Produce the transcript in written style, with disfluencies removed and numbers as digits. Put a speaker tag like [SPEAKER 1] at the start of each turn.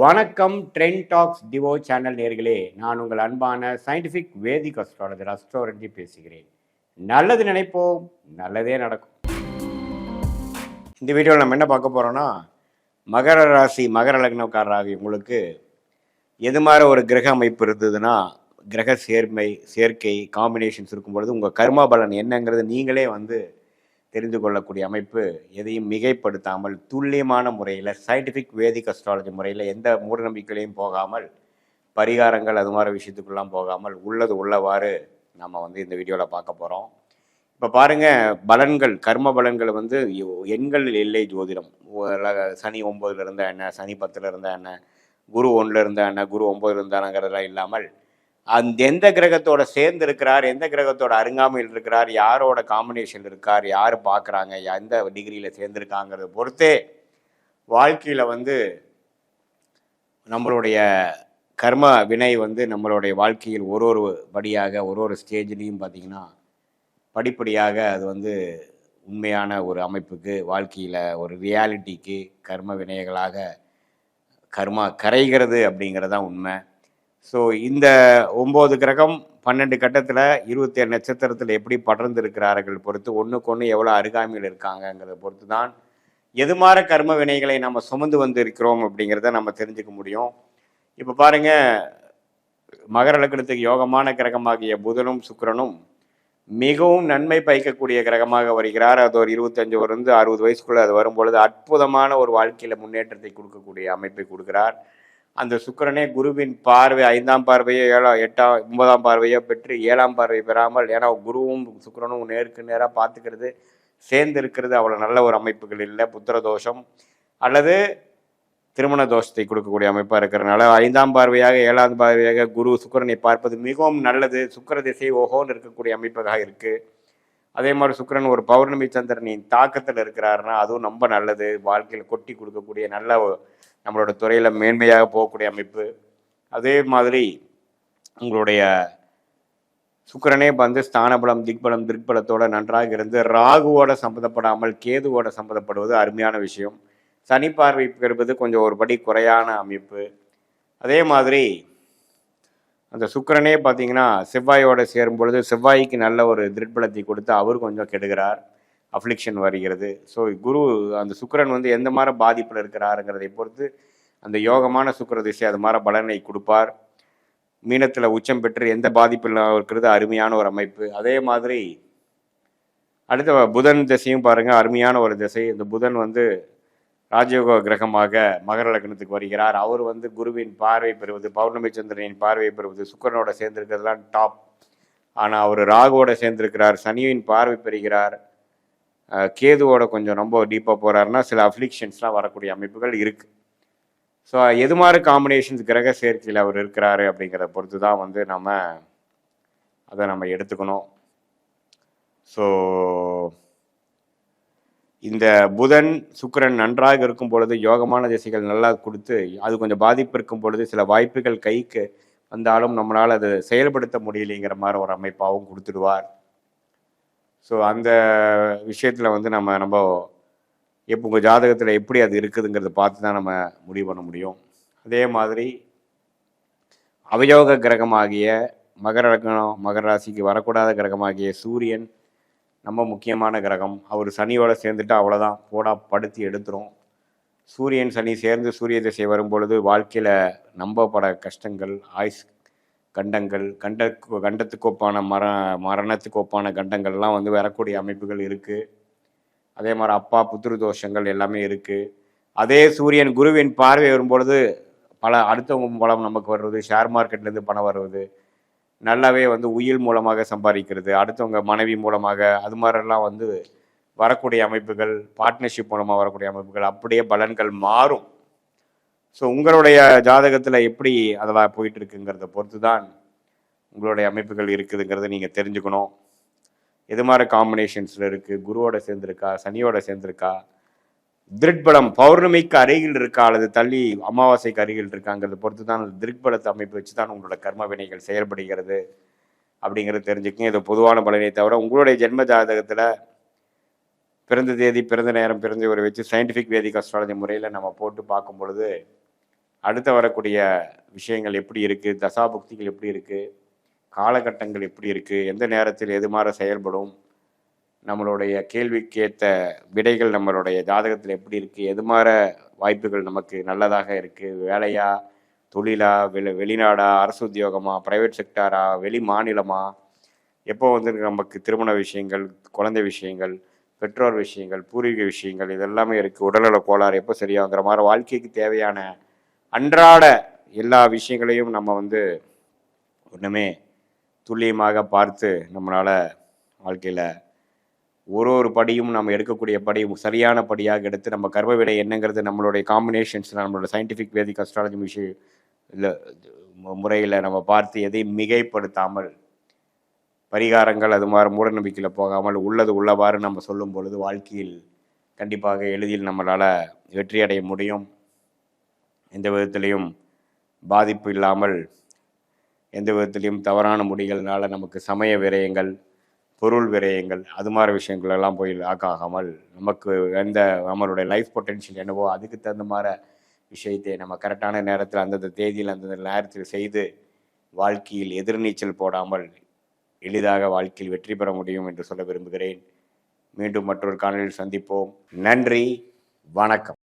[SPEAKER 1] வணக்கம். Trend tax Divo channel நேர்களே, நான் உங்கள் அன்பான சயின்டிஃபிக் வேதிக் அஸ்ட்ராலஜர் அஸ்ட்ரோரஞ்சி பேசுகிறேன். நல்லது நினைப்போம், நல்லதே நடக்கும். இந்த வீடியோவில் நம்ம என்ன பார்க்க போகிறோம்னா, மகர ராசி மகர லக்னக்காரராகி உங்களுக்கு எது மாதிரி ஒரு கிரக அமைப்பு இருந்ததுன்னா, கிரக சேர்க்கை காம்பினேஷன்ஸ் இருக்கும் பொழுது உங்கள் கர்மா பலன் என்னங்கிறது நீங்களே தெரிந்து கொள்ளக்கூடிய அமைப்பு. எதையும் மிகைப்படுத்தாமல் துல்லியமான முறையில் சயின்டிஃபிக் வேதிக் அஸ்ட்ராலஜி முறையில் எந்த மூடநம்பிக்கையிலையும் போகாமல், பரிகாரங்கள் அது மாதிரி விஷயத்துக்குள்ளாம் போகாமல் உள்ளது உள்ளவாறு நம்ம இந்த வீடியோவில் பார்க்க போகிறோம். இப்போ பாருங்கள், பலன்கள் கர்ம பலன்கள் எண்கள் இல்லை ஜோதிடம். சனி 9ல் இருந்தால் என்ன, சனி 10ல் இருந்தால் என்ன, குரு 1ல் இருந்தால் என்ன, குரு 9ல் இருந்தாங்கிறதெல்லாம் இல்லாமல் எந்த கிரகத்தோட சேர்ந்து இருக்கிறார், எந்த கிரகத்தோட அருங்காமையில் இருக்கிறார், யாரோட காம்பினேஷன் இருக்கார், யார் பார்க்குறாங்க, எந்த டிகிரியில் சேர்ந்துருக்காங்கிறத பொறுத்தே வாழ்க்கையில் நம்மளுடைய கர்ம வினை நம்மளுடைய வாழ்க்கையில் ஒரு படியாக ஒரு ஸ்டேஜ்லேயும் பார்த்திங்கன்னா படிப்படியாக அது உண்மையான ஒரு அமைப்புக்கு, வாழ்க்கையில் ஒரு ரியாலிட்டிக்கு கர்ம வினைகளாக கர்மா கரைகிறது அப்படிங்கிறதான் உண்மை. ஸோ இந்த 9 கிரகம் 12 கட்டத்தில் 27 நட்சத்திரத்தில் எப்படி படர்ந்திருக்கிறார்கள் பொறுத்து, ஒன்றுக்கு ஒன்று எவ்வளோ அருகாமையில் இருக்காங்கங்கிறத பொறுத்து தான் எது மாதிரி கர்ம வினைகளை நம்ம சுமந்து இருக்கிறோம் அப்படிங்கிறத நம்ம தெரிஞ்சுக்க முடியும். இப்போ பாருங்கள், மகர லக்னத்துக்கு யோகமான கிரகமாகிய புதனும் சுக்கிரனும் மிகவும் நன்மை பயக்கக்கூடிய கிரகமாக வருகிறார். அது ஒரு 25 60 வயசுக்குள்ளே அது வரும்பொழுது அற்புதமான ஒரு வாழ்க்கையில் முன்னேற்றத்தை கொடுக்கக்கூடிய அமைப்பை கொடுக்கிறார். அந்த சுக்கிரனே குருவின் பார்வை 5ஆம் பார்வையோ 9ஆம் பார்வையோ பெற்று 7ஆம் பார்வை பெறாமல், ஏன்னா குருவும் சுக்கிரனும் நேருக்கு நேராக பார்த்துக்கிறது, சேர்ந்து இருக்கிறது அவ்வளோ நல்ல ஒரு அமைப்புகள் இல்லை. புத்திர தோஷம் அல்லது திருமண தோஷத்தை கொடுக்கக்கூடிய அமைப்பாக இருக்கிறதுனால 5ஆம் பார்வையாக 7ஆம் பார்வையாக குரு சுக்கிரனை பார்ப்பது மிகவும் நல்லது. சுக்கிர திசை ஓஹோன்னு இருக்கக்கூடிய அமைப்பாக இருக்குது. அதே மாதிரி சுக்கிரன் ஒரு பௌர்ணமி சந்திரனின் தாக்கத்தில் இருக்கிறாருன்னா அதுவும் ரொம்ப நல்லது. வாழ்க்கையில் கொட்டி கொடுக்கக்கூடிய நல்ல நம்மளோட துறையில் மேன்மையாக போகக்கூடிய அமைப்பு. அதே மாதிரி உங்களுடைய சுக்கிரனே ஸ்தானபலம் திக்பலம் திருப்பலத்தோடு நன்றாக இருந்து ராகுவோட சம்மந்தப்படாமல் கேதுவோட சம்மந்தப்படுவது அருமையான விஷயம். சனி பார்வை பெறுவது கொஞ்சம் ஒரு படி குறையான அமைப்பு. அதே மாதிரி அந்த சுக்கிரனே பார்த்தீங்கன்னா செவ்வாயோடு சேரும் பொழுது செவ்வாய்க்கு நல்ல ஒரு திருட்பலத்தை கொடுத்து அவர் கொஞ்சம் கெடுகிறார், அஃப்ளிக்ஷன் வருகிறது. ஸோ குரு அந்த சுக்கிரன் எந்த மாதிரி பாதிப்பில் இருக்கிறாருங்கிறதை பொறுத்து அந்த யோகமான சுக்கிர திசை அது மாதிரி பலனை கொடுப்பார். மீனத்தில் உச்சம் பெற்று எந்த பாதிப்பில் இருக்கிறது அருமையான ஒரு அமைப்பு. அதே மாதிரி அடுத்த புதன் திசையும் பாருங்கள், அருமையான ஒரு திசை. இந்த புதன் ராஜயோக கிரகமாக மகர லக்னத்துக்கு வருகிறார். அவர் குருவின் பார்வை பெறுவது, பௌர்ணமி சந்திரனின் பார்வை பெறுவது, சுக்கிரனோட சேர்ந்திருக்கிறதுலாம் டாப். ஆனால் அவர் ராகுவோட சேர்ந்திருக்கிறார், சனியின் பார்வை பெறுகிறார், கேதுவோட கொஞ்சம் ரொம்ப டீப்பாக போகிறாருன்னா சில அஃப்ளிக்ஷன்ஸ்லாம் வரக்கூடிய அமைப்புகள் இருக்குது. ஸோ எது மாதிரி காம்பினேஷன்ஸ் கிரக சேர்க்கையில் அவர் இருக்கிறாரு அப்படிங்கிறத பொறுத்து தான் நம்ம எடுத்துக்கணும். ஸோ இந்த புதன் சுக்கிரன் நன்றாக இருக்கும் பொழுது யோகமான திசைகள் நல்லா கொடுத்து, அது கொஞ்சம் பாதிப்பு இருக்கும் பொழுது சில வாய்ப்புகள் கைக்கு வந்தாலும் நம்மளால் அது செயல்படுத்த முடியலைங்கிற மாதிரி ஒரு அமைப்பாகவும் கொடுத்துடுவார். ஸோ அந்த விஷயத்தில் நம்ம எப்போ உங்கள் ஜாதகத்தில் எப்படி அது இருக்குதுங்கிறத பார்த்து தான் நம்ம முடிவு பண்ண முடியும். அதே மாதிரி அவயோக கிரகமாகிய மகர லக்னம் மகர ராசிக்கு வரக்கூடாத கிரகமாகிய சூரியன் ரொம்ப முக்கியமான கிரகம். அவர் சனியோட சேர்ந்துட்டு அவ்வளோதான், போடா படுத்தி எடுத்துரும். சூரியன் சனி சேர்ந்து சூரிய திசை வரும்பொழுது வாழ்க்கையில் நம்பப்பட கஷ்டங்கள், ஆயுஸ் கண்டங்கள், கண்டத்துக்கு ஒப்பான மரணத்துக்கு ஒப்பான கண்டங்கள்லாம் வரக்கூடிய அமைப்புகள் இருக்குது. அதே மாதிரி அப்பா புத்திரு தோஷங்கள் எல்லாமே இருக்குது. அதே சூரியன் குருவின் பார்வை வரும்பொழுது பல அடுத்தவங்க மூலம் நமக்கு வருவது, ஷேர் மார்க்கெட்லேருந்து பணம் வருவது, நல்லாவே உயில் மூலமாக சம்பாதிக்கிறது, அடுத்தவங்க மனைவி மூலமாக, அது மாதிரிலாம் வரக்கூடிய அமைப்புகள், பார்ட்னர்ஷிப் மூலமாக வரக்கூடிய அமைப்புகள், அப்படியே பலன்கள் மாறும். ஸோ உங்களுடைய ஜாதகத்தில் எப்படி அதெல்லாம் போயிட்டு இருக்குங்கிறத பொறுத்து தான் உங்களுடைய அமைப்புகள் இருக்குதுங்கிறத நீங்கள் தெரிஞ்சுக்கணும். எது மாதிரி காம்பினேஷன்ஸில் இருக்குது, குருவோட சேர்ந்துருக்கா, சனியோட சேர்ந்துருக்கா, திருட்பலம் பௌர்ணமிக்கு அருகில் இருக்கா அல்லது தள்ளி அமாவாசைக்கு அருகில் இருக்காங்கிறத பொறுத்து தான் அந்த திருட்பலத்தை அமைப்பு வச்சு தான் உங்களோட கர்ம வினைகள் செயல்படுகிறது அப்படிங்கிறது தெரிஞ்சுக்கங்க. இது பொதுவான பலனை தவிர உங்களுடைய ஜென்ம ஜாதகத்தில் பிறந்த தேதி, பிறந்த நேரம், பிறந்த ஒரு வச்சு சயின்டிஃபிக் வேதிக் அஸ்ட்ராலஜி முறையில் நம்ம போட்டு பார்க்கும் பொழுது அடுத்து வரக்கூடிய விஷயங்கள் எப்படி இருக்குது, தசாபுக்திகள் எப்படி இருக்குது, காலகட்டங்கள் எப்படி இருக்குது, எந்த நேரத்தில் எது மாதிரி செயல்படும், நம்மளுடைய கேள்விக்கேற்ற விடைகள் நம்மளுடைய ஜாதகத்தில் எப்படி இருக்குது, எது மாதிரி வாய்ப்புகள் நமக்கு நல்லதாக இருக்குது, வேலையா, தொழிலா, வெளிநாடா, அரசு உத்தியோகமா, ப்ரைவேட் செக்டாரா, வெளி மாநிலமா, எப்போ வந்து நமக்கு திருமண விஷயங்கள், குழந்தை விஷயங்கள், பெற்றோர் விஷயங்கள், பூர்வீக விஷயங்கள், இதெல்லாமே இருக்குது. உடல்நல கோளாறு எப்போ சரியாகிற மாதிரி வாழ்க்கைக்கு தேவையான அன்றாட எல்லா விஷயங்களையும் நம்ம வந்து ஒன்றுமே துல்லியமாக பார்த்து நம்மளால் வாழ்க்கையில் ஒரு படியும் நம்ம எடுக்கக்கூடிய படி சரியான படியாக எடுத்து நம்ம கர்ம விடை என்னங்கிறது நம்மளுடைய காம்பினேஷன்ஸ் நம்மளோட சயின்டிஃபிக் வேதிக் அஸ்ட்ராலஜி விஷயம் இல்லை முறையில் நம்ம பார்த்து எதையும் மிகைப்படுத்தாமல் பரிகாரங்கள் அது மாதிரி மூட நம்பிக்கையில் போகாமல் உள்ளது உள்ளவாறு நம்ம சொல்லும் பொழுது வாழ்க்கையில் கண்டிப்பாக எளிதில் நம்மளால் வெற்றி அடைய முடியும். எந்த விதத்திலையும் பாதிப்பு இல்லாமல், எந்த விதத்திலையும் தவறான முடிகள்னால நமக்கு சமய விரயங்கள், பொருள் விரயங்கள், அது மாதிரி விஷயங்கள் எல்லாம் போய் ஆக்காகாமல் நமக்கு எந்த நம்மளுடைய லைஃப் பொட்டென்ஷியல் என்னவோ அதுக்கு தகுந்த மாதிரி விஷயத்தை நம்ம கரெக்டான நேரத்தில் அந்தந்த தேதியில் அந்தந்த நேரத்தில் செய்து வாழ்க்கையில் எதிர்நீச்சல் போடாமல் எளிதாக வாழ்க்கையில் வெற்றி பெற முடியும் என்று சொல்ல விரும்புகிறேன். மீண்டும் மற்றொரு காணொலியில் சந்திப்போம். நன்றி, வணக்கம்.